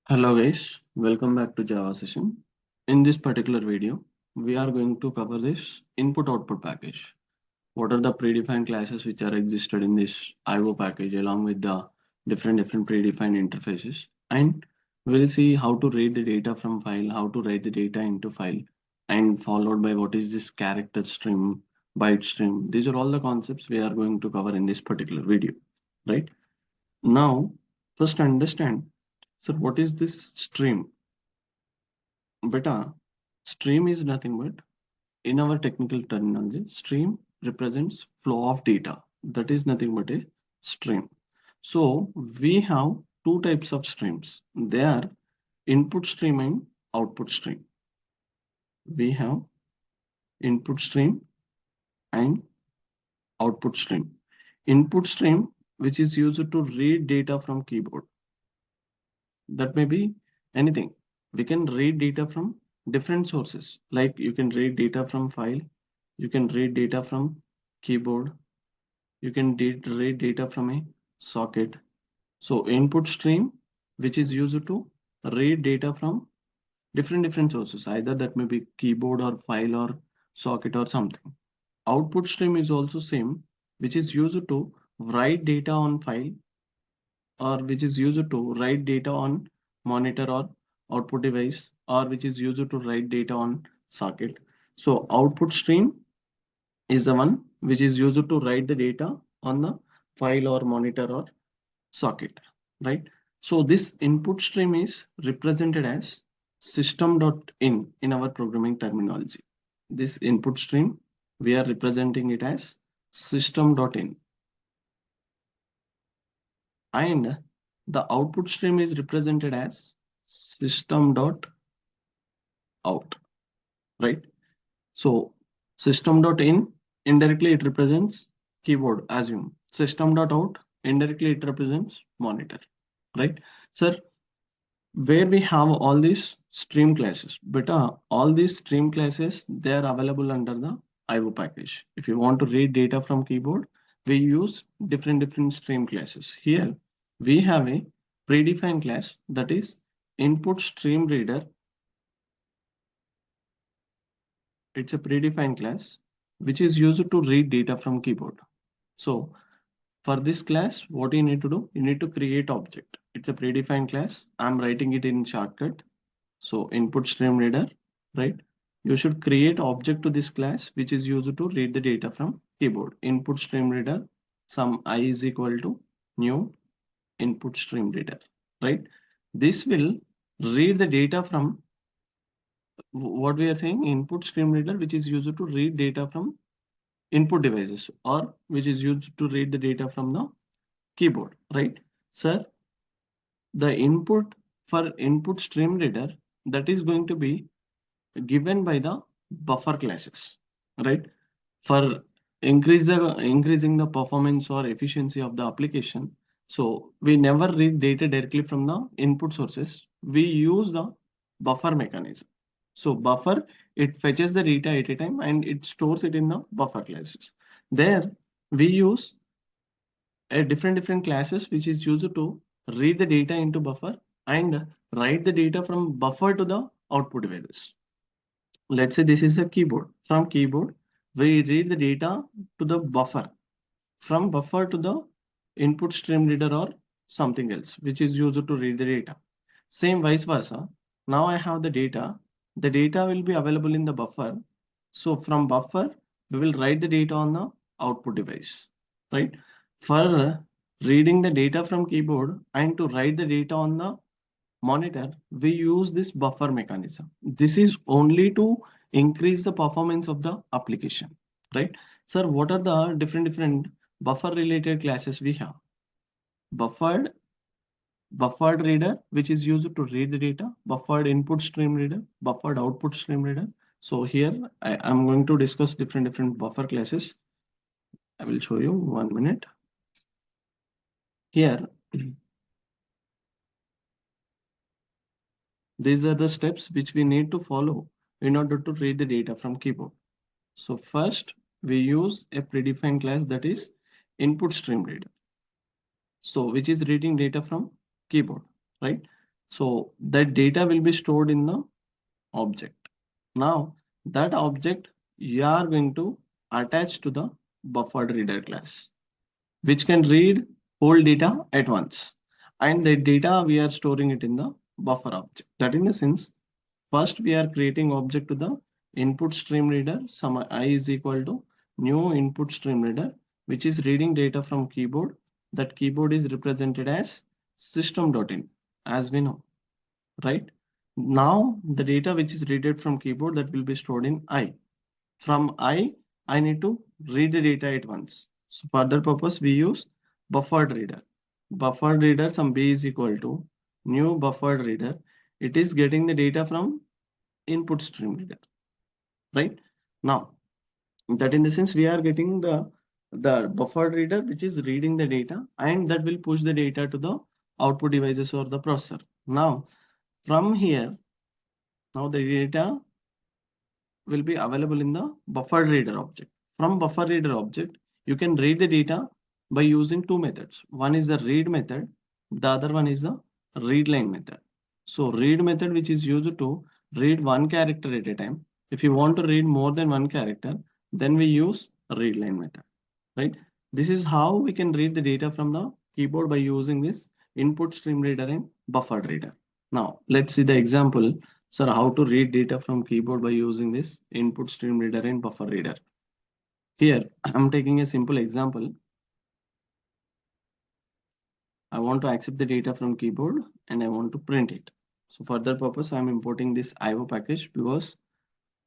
Hello guys, welcome back to Java session. In this particular video, we are going to cover this input-output package. What are the predefined classes which are existed in this IO package along with the different predefined interfaces. And we'll see how to read the data from file, how to write the data into file, and followed by what is this character stream, byte stream. These are all the concepts we are going to cover in this particular video, right? Now, first understand, sir, what is this stream? Beta, stream is nothing but, in our technical terminology, stream represents flow of data. That is nothing but a stream. So we have two types of streams. They are input stream and output stream. We have input stream and output stream. Input stream, which is used to read data from keyboard. That may be anything. We can read data from different sources. Like you can read data from file, you can read data from keyboard, you can read data from a socket. So input stream, which is used to read data from different sources, either that may be keyboard or file or socket or something. Output stream is also same, which is used to write data on file or which is used to write data on monitor or output device or which is used to write data on socket. So output stream is the one which is used to write the data on the file or monitor or socket, right? So this input stream is represented as system.in in our programming terminology. This input stream, we are representing it as system.in. And the output stream is represented as system.out, right? So system.in, indirectly it represents keyboard, assume. System.out, indirectly it represents monitor, right? Sir, where we have all these stream classes, but all these stream classes, they are available under the IO package. If you want to read data from keyboard, we use different stream classes. Here we have a predefined class, that is input stream reader. It's a predefined class which is used to read data from keyboard. So for this class, what you need to do, you need to create object. It's a predefined class. I'm writing it in shortcut. So input stream reader, right? You should create object to this class which is used to read the data from keyboard. Input stream reader, some I is equal to new input stream reader, right? This will read the data from what we are saying, input stream reader, which is used to read data from input devices or which is used to read the data from the keyboard, right? Sir, the input for input stream reader, that is going to be given by the buffer classes, right? For increasing the performance or efficiency of the application. So we never read data directly from the input sources. We use the buffer mechanism. So buffer, it fetches the data at a time and it stores it in the buffer classes. There we use a different classes which is used to read the data into buffer and write the data from buffer to the output devices. Let's say this is a keyboard. From keyboard, we read the data to the buffer. From buffer to the input stream reader or something else, which is used to read the data. Same vice versa. Now I have the data. The data will be available in the buffer. So from buffer, we will write the data on the output device, right? For reading the data from keyboard and to write the data on the monitor, we use this buffer mechanism. This is only to increase the performance of the application, right? Sir, what are the different buffer related classes we have? Buffered reader, which is used to read the data, buffered input stream reader, buffered output stream reader. So here I am going to discuss different buffer classes. I will show you 1 minute. Here, these are the steps which we need to follow in order to read the data from keyboard. So first we use a predefined class, that is input stream reader. So which is reading data from keyboard, right? So that data will be stored in the object. Now that object you are going to attach to the buffered reader class, which can read whole data at once. And the data we are storing it in the buffer object. That in the sense, first we are creating object to the input stream reader, some I is equal to new input stream reader, which is reading data from keyboard. That keyboard is represented as system.in, as we know, right? Now the data which is read from keyboard that will be stored in I. From I need to read the data at once. So for that purpose, we use buffered reader. Buffered reader, some B is equal to new buffered reader. It is getting the data from input stream reader, right? Now, that in the sense we are getting the buffered reader, which is reading the data, and that will push the data to the output devices or the processor. Now, from here, now the data will be available in the buffer reader object. From buffer reader object, you can read the data by using two methods. One is the read method, the other one is the read line method. So read method, which is used to read one character at a time. If you want to read more than one character, then we use read line method, right? This is how we can read the data from the keyboard by using this input stream reader and buffer reader. Now let's see the example. Sir, how to read data from keyboard by using this input stream reader and buffer reader. Here, I'm taking a simple example. I want to accept the data from keyboard and I want to print it. So for that purpose, I'm importing this IO package because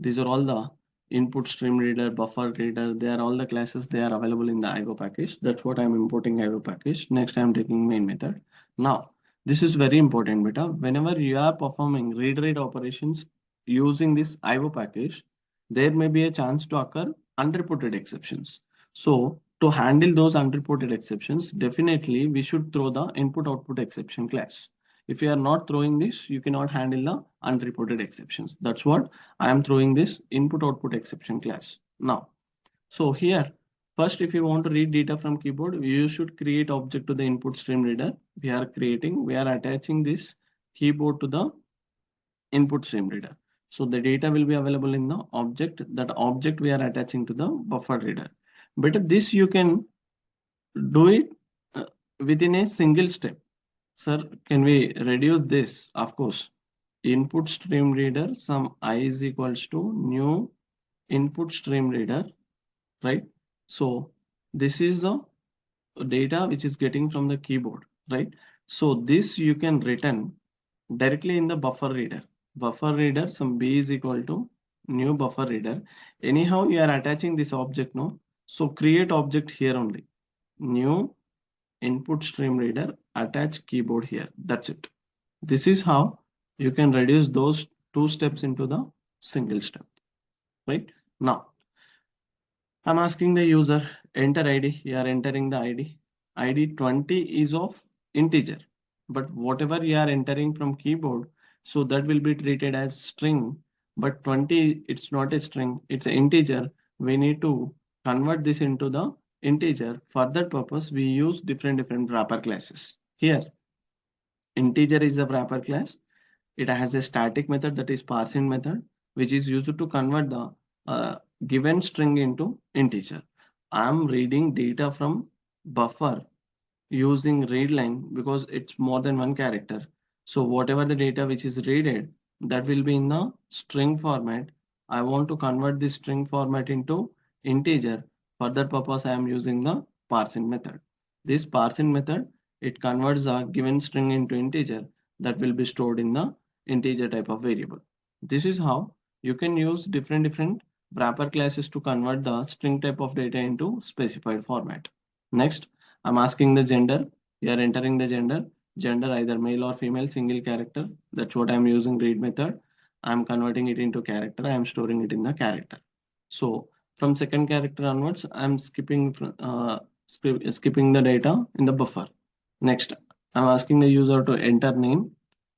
these are all the input stream reader, buffer reader. They are all the classes. They are available in the IO package. That's what I'm importing IO package. Next, I'm taking main method. Now, this is very important, beta. Whenever you are performing read-write operations using this IO package, there may be a chance to occur unreported exceptions. So to handle those unreported exceptions, definitely we should throw the input-output exception class. If you are not throwing this, you cannot handle the unreported exceptions. That's what I am throwing this input-output exception class. Now, so here, first, if you want to read data from keyboard, you should create object to the input stream reader. We are attaching this keyboard to the input stream reader. So the data will be available in the object. That object we are attaching to the buffer reader. But this you can do it within a single step. Sir, can we reduce this? Of course. Input stream reader, some I is equals to new input stream reader, right? So this is the data which is getting from the keyboard, right? So this you can return directly in the buffer reader. Buffer reader, some B is equal to new buffer reader. Anyhow, you are attaching this object, no? So create object here only. New input stream reader, attach keyboard here. That's it. This is how you can reduce those two steps into the single step, right? Now, I'm asking the user, enter ID. You are entering the ID. ID 20 is of integer, but whatever you are entering from keyboard, so that will be treated as string. But 20, it's not a string, it's an integer. We need to convert this into the integer. For that purpose, we use different wrapper classes. Here, integer is the wrapper class. It has a static method, that is parsing method, which is used to convert the given string into integer. I'm reading data from buffer using read line because it's more than one character. So whatever the data which is readed, that will be in the string format. I want to convert this string format into integer. For that purpose, I am using the parsing method. This parsing method, it converts a given string into integer that will be stored in the integer type of variable. This is how you can use different wrapper classes to convert the string type of data into specified format. Next, I'm asking the gender. You are entering the gender either male or female, single character. That's what I'm using read method. I'm converting it into character. I'm storing it in the character. So from second character onwards, I'm skipping the data in the buffer. Next, I'm asking the user to enter name.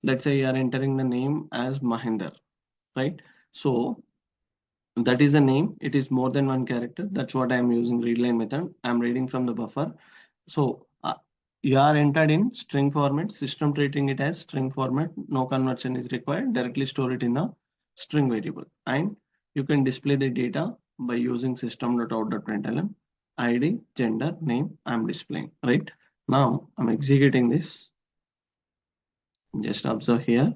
Let's say you are entering the name as Mahinder, right? So that is a name. It is more than one character. That's what I'm using read line method. I'm reading from the buffer. So you are entered in string format, system treating it as string format, no conversion is required, directly store it in the string variable. And you can display the data by using system.out.println, ID, gender, name, I'm displaying, right? Now I'm executing this. Just observe here.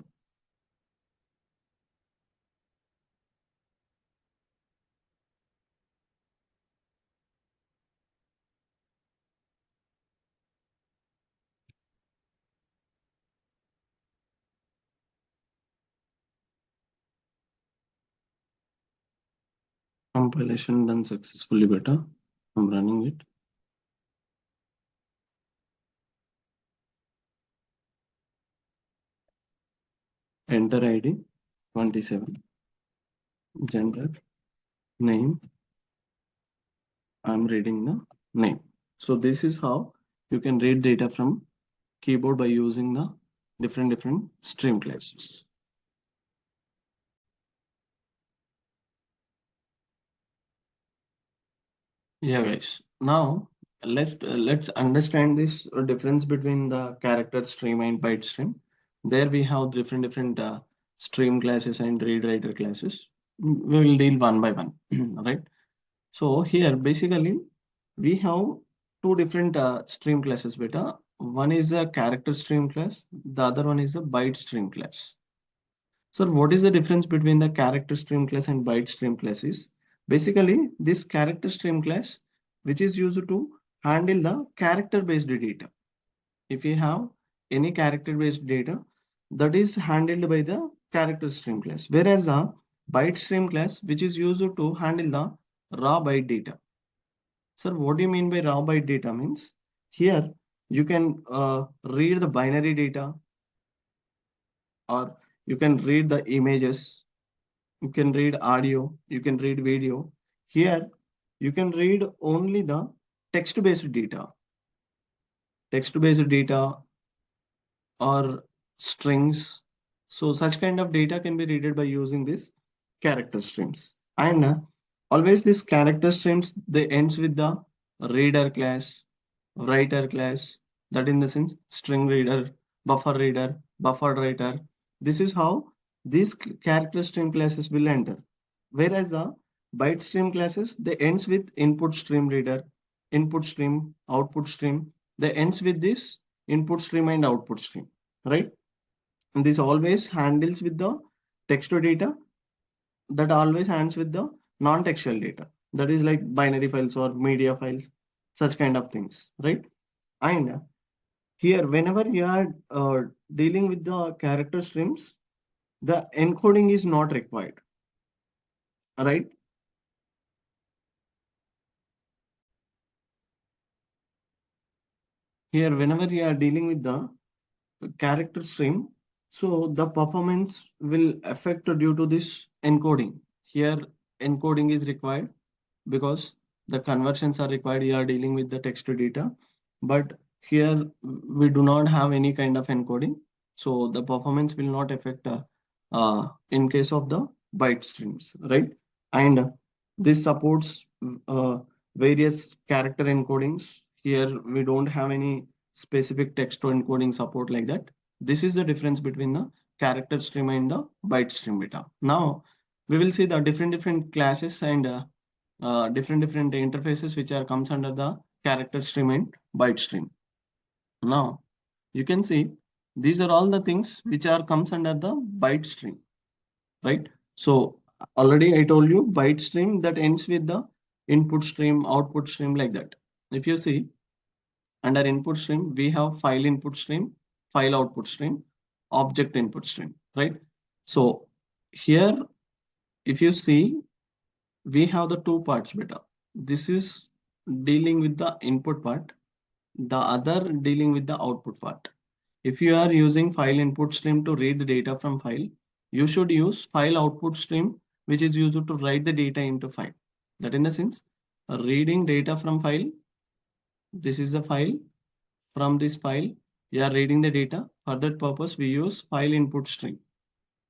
Compilation done successfully beta. I'm running it. Enter ID 27, gender, name, I'm reading the name. So this is how you can read data from keyboard by using the different stream classes. Yeah, guys. Now let's understand this difference between the character stream and byte stream. There we have different stream classes and read writer classes. We will deal one by one, right? So here basically we have two different stream classes beta. One is a character stream class, the other one is a byte stream class. So what is the difference between the character stream class and byte stream class is basically this character stream class which is used to handle the character based data. If you have any character based data that is handled by the character stream class, whereas the byte stream class which is used to handle the raw byte data. Sir, what do you mean by raw byte data means? Here you can read the binary data or you can read the images, you can read audio, you can read video. Here you can read only the text-based data. Text-based data or strings. So such kind of data can be read by using this character streams. And always this character streams, they ends with the reader class, writer class, that in the sense string reader, buffered writer. This is how these character stream classes will enter. Whereas the byte stream classes, they ends with input stream reader, input stream, output stream. They ends with this input stream and output stream, right? And this always handles with the text to data, that always hands with the non-textual data. That is like binary files or media files, such kind of things, right? And here, whenever you are dealing with the character streams, the encoding is not required, right? Here, whenever you are dealing with the character stream, so the performance will affect due to this encoding. Here, encoding is required because the conversions are required. You are dealing with the text to data, but here we do not have any kind of encoding, so the performance will not affect in case of the byte streams, right? And this supports various character encodings. Here we don't have any specific text to encoding support like that. This is the difference between the character stream and the byte stream beta. Now we will see the different classes and different interfaces which are comes under the character stream and byte stream. Now you can see these are all the things which are comes under the byte stream, right? So already I told you byte stream that ends with the input stream, output stream like that. If you see under input stream, we have file input stream, file output stream, object input stream, right? So here, if you see, we have the two parts beta. This is dealing with the input part, the other dealing with the output part. If you are using file input stream to read the data from file, you should use file output stream, which is used to write the data into file. That in the sense, reading data from file, this is the file. From this file, you are reading the data. For that purpose, we use file input stream,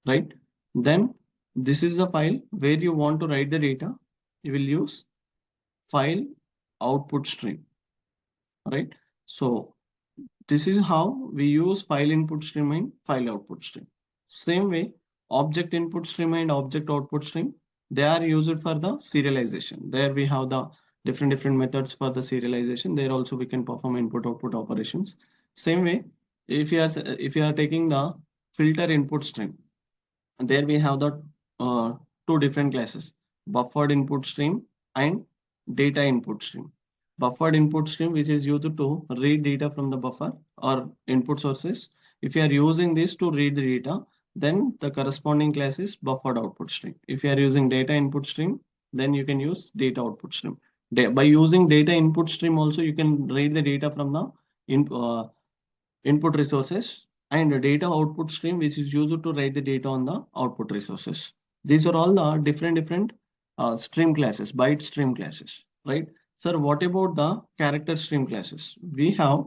right? Then this is the file where you want to write the data. You will use file output stream, right? So This is how we use file input stream and file output stream. Same way, object input stream and object output stream, they are used for the serialization. There we have the different methods for the serialization. There also we can perform input output operations. Same way, if you are taking the filter input stream, there we have the two different classes, buffered input stream and data input stream. Buffered input stream, which is used to read data from the buffer or input sources. If you are using this to read the data, then the corresponding class is buffered output stream. If you are using data input stream, then you can use data output stream. By using data input stream also, you can read the data from the input resources and the data output stream, which is used to write the data on the output resources. These are all the different stream classes, byte stream classes, right? Sir, what about the character stream classes? We have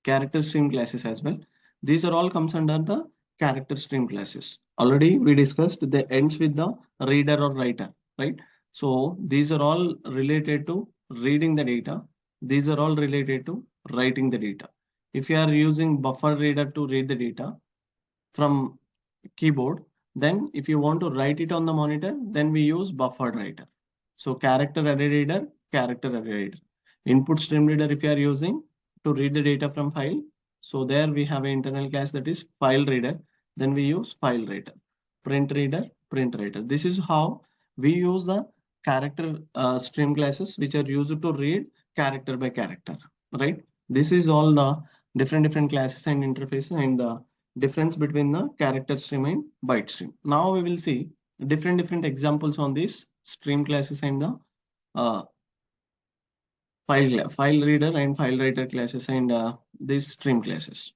character stream classes as well. These are all comes under the character stream classes. Already we discussed the ends with the reader or writer, right? So these are all related to reading the data. These are all related to writing the data. If you are using buffer reader to read the data from keyboard, then if you want to write it on the monitor, then we use buffered writer. So character array reader, character array reader. Input stream reader if you are using to read the data from file. So there we have an internal class that is file reader. Then we use file reader, print reader, print writer. This is how we use the character stream classes, which are used to read character by character, right? This is all the different classes and interfaces and the difference between the character stream and byte stream. Now we will see different examples on these stream classes and the uh, file reader and file writer classes and these stream classes.